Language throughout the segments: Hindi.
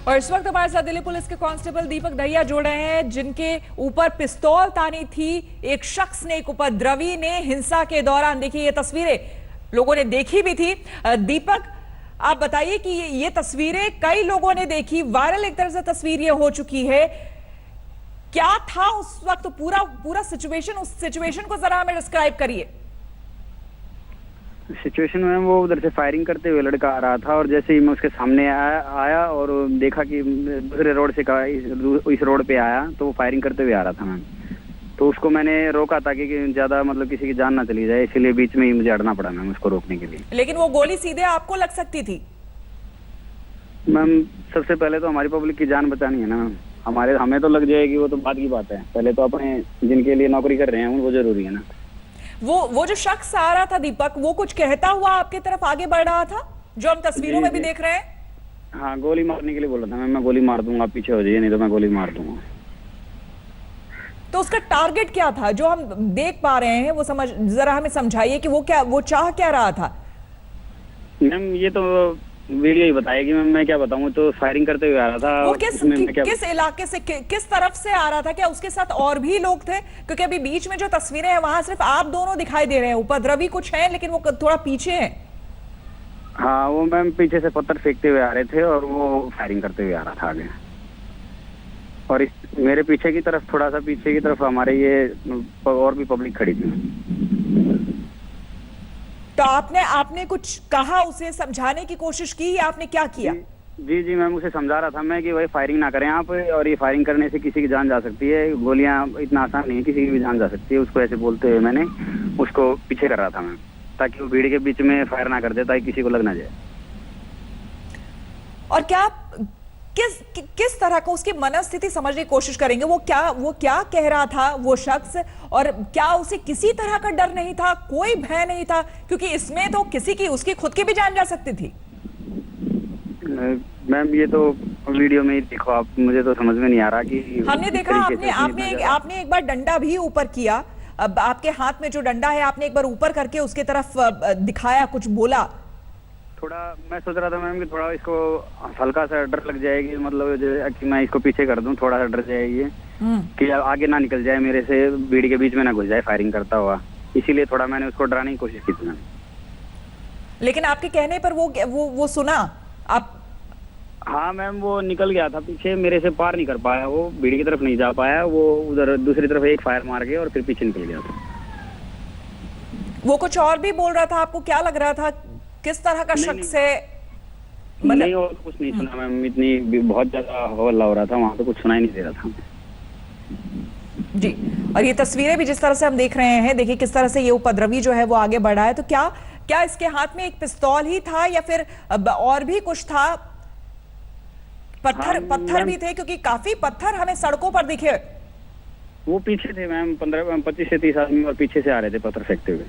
और इस वक्त हमारे साथ दिल्ली पुलिस के कांस्टेबल दीपक दहिया जुड़ रहे हैं, जिनके ऊपर पिस्तौल तानी थी एक शख्स ने, एक उपद्रवी ने, हिंसा के दौरान। देखिए ये तस्वीरें लोगों ने देखी भी थी। दीपक, आप बताइए कि ये तस्वीरें कई लोगों ने देखी, वायरल एक तरह से तस्वीर ये हो चुकी है। क्या था उस वक्त पूरा सिचुएशन, उस सिचुएशन को जरा हमें डिस्क्राइब करिए। सिचुएशन में वो उधर से फायरिंग करते हुए लड़का आ रहा था और जैसे ही मैं उसके सामने आया और देखा कि दूसरे रोड से इस रोड पे आया तो वो फायरिंग करते हुए आ रहा था मैम। तो उसको मैंने रोका ताकि ज्यादा मतलब किसी की जान ना चली जाए, इसलिए बीच में ही मुझे अड़ना पड़ा मैम उसको रोकने के लिए। लेकिन वो गोली सीधे आपको लग सकती थी। मैम सबसे पहले तो हमारी पब्लिक की जान बचानी है ना मैम। हमें तो लग जाएगी वो तो बाद की बात है, पहले तो अपने जिनके लिए नौकरी कर रहे हैं वो जरूरी है ना। वो जो शख्स आ रहा था दीपक, वो कुछ कहता हुआ आपके तरफ आगे बढ़ रहा था, जो हम तस्वीरों में भी देख रहे हैं। हाँ, गोली मारने के लिए बोला था मैं गोली मार दूंगा, आप पीछे हो जाइए नहीं तो मैं गोली मार दूंगा। तो उसका टारगेट क्या था जो हम देख पा रहे हैं, वो जरा हमें समझाइए कि वो चाह क्या रहा था। मैम ये तो वीडियो ही बताएगी मैम, मैं क्या बताऊं। तो फायरिंग करते हुए आ रहा था। वो किस इलाके से, किस तरफ से आ रहा था? क्या उसके साथ और भी लोग थे? क्योंकि अभी बीच में जो तस्वीरें हैं वहां सिर्फ आप दोनों दिखाई दे रहे हैं, उपद्रवी कुछ हैं लेकिन वो थोड़ा पीछे हैं। हाँ, वो मैम पीछे से पत्थर फेंकते हुए आ रहे थे और वो फायरिंग करते हुए आ रहा था आगे। और मेरे पीछे की तरफ, थोड़ा सा पीछे की तरफ हमारे ये और भी पब्लिक खड़ी थी। तो आपने कुछ कहा, उसे समझाने की कोशिश की, या आपने क्या किया? जी मैम, उसे समझा रहा था मैं कि भाई फायरिंग ना करें आप, और ये फायरिंग करने से किसी की जान जा सकती है, गोलियां इतना आसान नहीं है, किसी की भी जान जा सकती है। उसको ऐसे बोलते हुए मैंने उसको पीछे कर रहा था मैम, ताकि वो भीड़ के बीच में फायर ना कर दे, ताकि किसी को लग ना जाए। और क्या किस तरह का उसकी मनस्थिति समझने की कोशिश करेंगे? वो क्या कह रहा था वो शख्स, और क्या उसे किसी तरह का डर नहीं था, कोई भय नहीं था? क्योंकि इसमें तो उसकी खुद की भी जान जा सकती थी। मैम ये तो वीडियो में ही देखो आप, मुझे तो समझ में नहीं आ रहा कि हमने देखा आपने एक बार डंडा भी ऊपर किया। अब आपके हाथ में जो डंडा है आपने एक बार ऊपर करके उसके तरफ दिखाया, कुछ बोला। थोड़ा मैं सोच रहा था मैम कि थोड़ा इसको हल्का सा डर लग जाएगी, मतलब कि मैं इसको पीछे कर दूं, थोड़ा सा डर जाएगी कि आगे ना निकल जाए मेरे से, भीड़ के बीच में ना घुस जाए फायरिंग करता हुआ। इसीलिए थोड़ा मैंने उसको डराने की कोशिश की थी मैम। लेकिन आपके कहने पर वो सुना आप? हाँ मैम, वो निकल गया था पीछे, मेरे से पार नहीं कर पाया, वो भीड़ की तरफ नहीं जा पाया, वो उधर दूसरी तरफ एक फायर मार के और फिर पीछे निकल गया था। वो कुछ और भी बोल रहा था, आपको क्या लग रहा था किस तरह का शख्स है? नहीं, और कुछ नहीं सुना मैम, इतनी बहुत ज्यादा हल्ला हो रहा था वहां पे, कुछ सुनाई नहीं दे रहा था जी। और ये तस्वीरें भी जिस तरह से हम देख रहे हैं, देखिए किस तरह से ये उपद्रवी जो है वो आगे बढ़ा है। तो क्या इसके हाथ में एक पिस्तौल ही था या फिर और भी कुछ था? पत्थर भी थे, क्योंकि काफी पत्थर हमें सड़कों पर दिखे। वो पीछे थे मैम, 25 से 30 आदमी और पीछे से आ रहे थे पत्थर फेंकते हुए।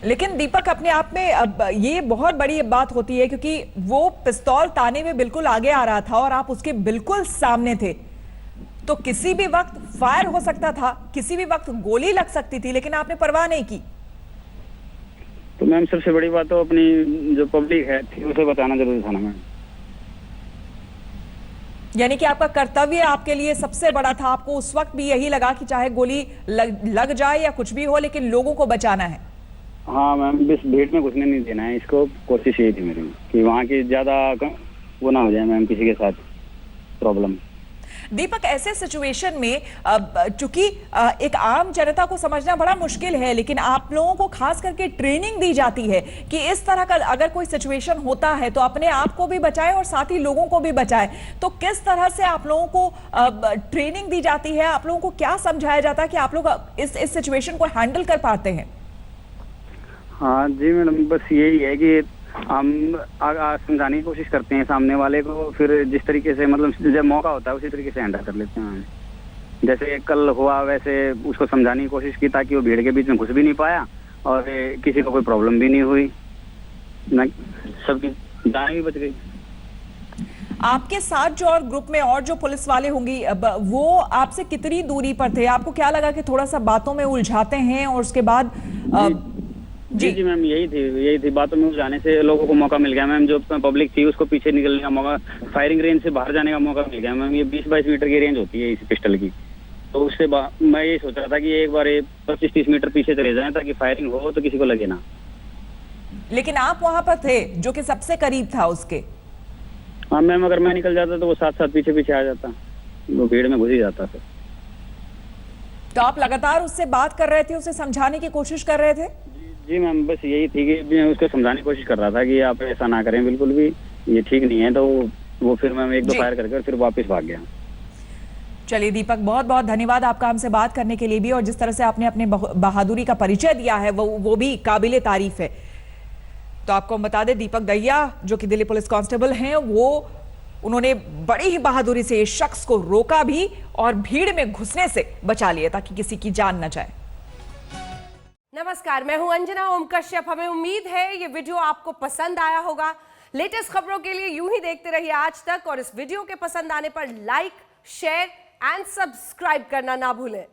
लेकिन दीपक, अपने आप में अब ये बहुत बड़ी बात होती है, क्योंकि वो पिस्तौल ताने में बिल्कुल आगे आ रहा था और आप उसके बिल्कुल सामने थे। तो किसी भी वक्त फायर हो सकता था, किसी भी वक्त गोली लग सकती थी, लेकिन आपने परवाह नहीं की। तो मैम सबसे बड़ी बात तो अपनी जो पब्लिक है थी उसे बचाना जरूरी था ना मैम। यानी कि आपका कर्तव्य आपके लिए सबसे बड़ा था। आपको उस वक्त भी यही लगा कि चाहे गोली लग जाए या कुछ भी हो, लेकिन लोगों को बचाना है। हाँ मैम, बस भीड़ में घुसने नहीं देना है इसको, कोशिश यही थी मेरी कि वहाँ की ज्यादा वो ना हो जाए मैम, किसी के साथ प्रॉब्लम। दीपक, ऐसे सिचुएशन में चूंकि एक आम जनता को समझना बड़ा मुश्किल है, लेकिन आप लोगों को खास करके ट्रेनिंग दी जाती है कि इस तरह का अगर कोई सिचुएशन होता है तो अपने आप को भी बचाए और साथ ही लोगों को भी बचाए। तो किस तरह से आप लोगों को ट्रेनिंग दी जाती है? आप लोगों को क्या समझाया जाता है कि आप लोग इस सिचुएशन को हैंडल कर पाते हैं? हाँ जी मैडम, बस यही है कि हम समझाने की कोशिश करते हैं सामने वाले को, फिर जिस तरीके से मतलब जब मौका होता है उसी तरीके से हैंडल कर लेते हैं। जैसे कल हुआ वैसे उसको समझाने की कोशिश की, ताकि वो भीड़ के बीच में घुस भी नहीं पाया और किसी को कोई प्रॉब्लम भी नहीं हुई, सबकी जान भी बच गई। आपके साथ जो और ग्रुप में और जो पुलिस वाले होंगी, वो आपसे कितनी दूरी पर थे? आपको क्या लगा कि थोड़ा सा बातों में उलझाते हैं और उसके बाद जी जी मैम, यही थी बातों में जाने से लोगों को मौका मिल गया मैम। जो पब्लिक थी उसको पीछे निकलने का मौका, फायरिंग रेंज से बाहर जाने का मौका मिल गया मैम। ये 20-22 मीटर की रेंज होती है इस पिस्टल की, तो उससे मैं ये सोच रहा था कि एक बार 25-30 मीटर पीछे चले जाएं ताकि फायरिंग हो तो किसी को लगे ना। लेकिन आप वहां पर थे जो कि सबसे करीब था उसके। हाँ मैम, अगर मैं निकल जाता तो वो साथ साथ पीछे पीछे आ जाता, वो भीड़ में घुस ही जाता फिर। तो आप लगातार उससे बात कर रहे थे, उसे समझाने की कोशिश कर रहे थे? जी मैम, बस यही थी कि मैं उसको समझाने की कोशिश कर रहा था कि आप ऐसा ना करें, बिल्कुल भी ये ठीक नहीं है। तो वो फिर मैं 1-2 फायर करके और फिर वापस भाग गया। चलिए दीपक, बहुत बहुत धन्यवाद आपका हमसे बात करने के लिए भी, और जिस तरह से आपने अपने बहादुरी का परिचय दिया है वो भी काबिले तारीफ है। तो आपको हम बता दें, दीपक दहिया जो कि दिल्ली पुलिस कांस्टेबल हैं, उन्होंने बड़ी ही बहादुरी से इस शख्स को रोका भी और भीड़ में घुसने से बचा लिया ताकि किसी की जान न जाए। नमस्कार, मैं हूं अंजना ओम कश्यप। हमें उम्मीद है ये वीडियो आपको पसंद आया होगा। लेटेस्ट खबरों के लिए यूं ही देखते रहिए आज तक, और इस वीडियो के पसंद आने पर लाइक, शेयर एंड सब्सक्राइब करना ना भूलें।